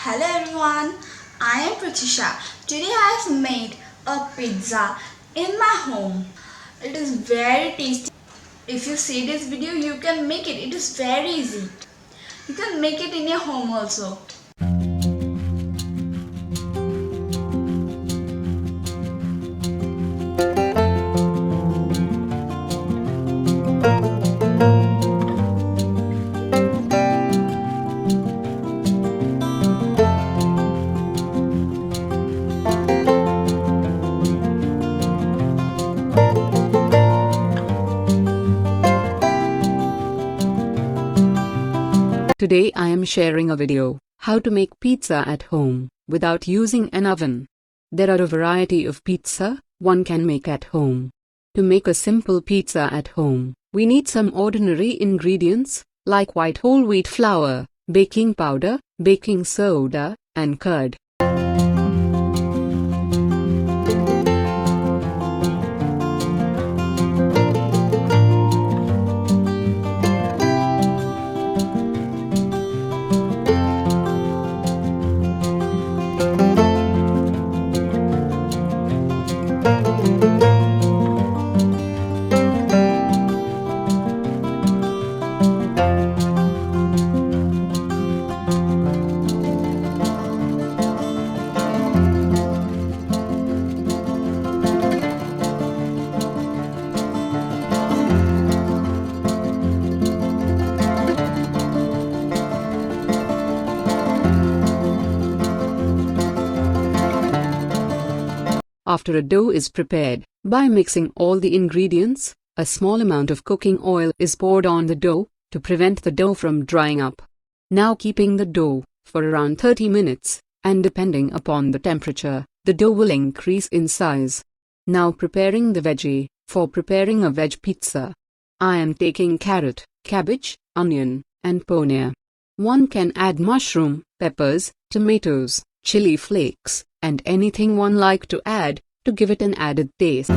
Hello everyone, I am Pratisha. Today I have made a pizza in my home. It is very tasty. If you see this video, you can make it. It is very easy. You can make it in your home also. Today I am sharing a video, how to make pizza at home, without using an oven. There are a variety of pizza one can make at home. To make a simple pizza at home, we need some ordinary ingredients, like white whole wheat flour, baking powder, baking soda, and curd. After a dough is prepared, by mixing all the ingredients, a small amount of cooking oil is poured on the dough to prevent the dough from drying up. Now keeping the dough for around 30 minutes, and depending upon the temperature, the dough will increase in size. Now preparing the veggie. For preparing a veg pizza, I am taking carrot, cabbage, onion, and paneer. One can add mushroom, peppers, tomatoes, chili flakes, and anything one like to add to give it an added taste.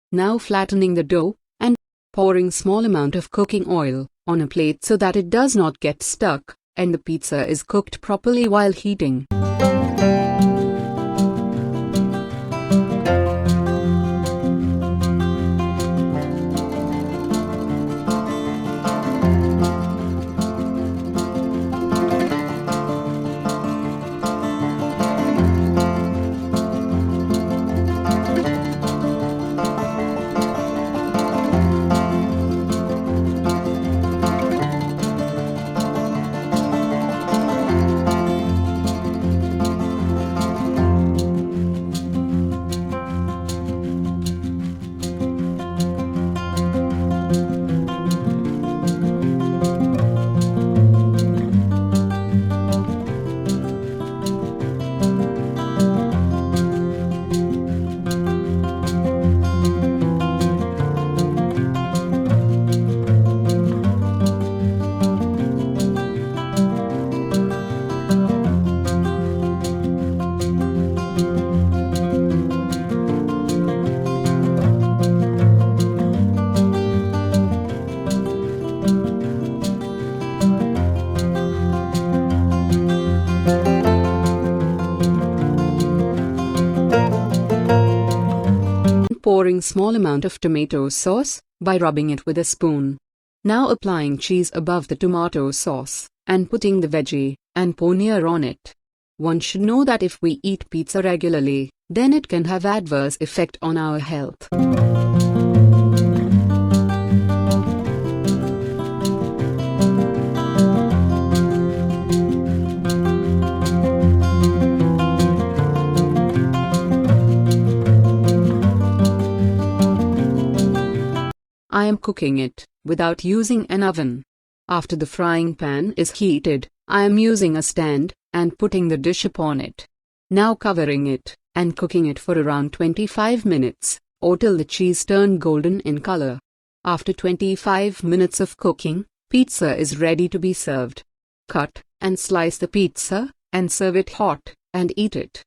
Now flattening the dough and pouring small amount of cooking oil on a plate so that it does not get stuck and the pizza is cooked properly while heating. Pouring small amount of tomato sauce by rubbing it with a spoon. Now applying cheese above the tomato sauce, and putting the veggie and paneer on it. One should know that if we eat pizza regularly, then it can have adverse effect on our health. I am cooking it without using an oven. After the frying pan is heated, I am using a stand and putting the dish upon it. Now covering it and cooking it for around 25 minutes or till the cheese turned golden in color. After 25 minutes of cooking, pizza is ready to be served. Cut and slice the pizza and serve it hot and eat it.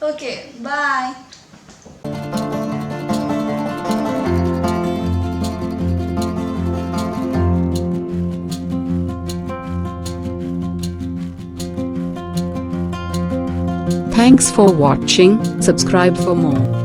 Okay, bye. Thanks for watching. Subscribe for more.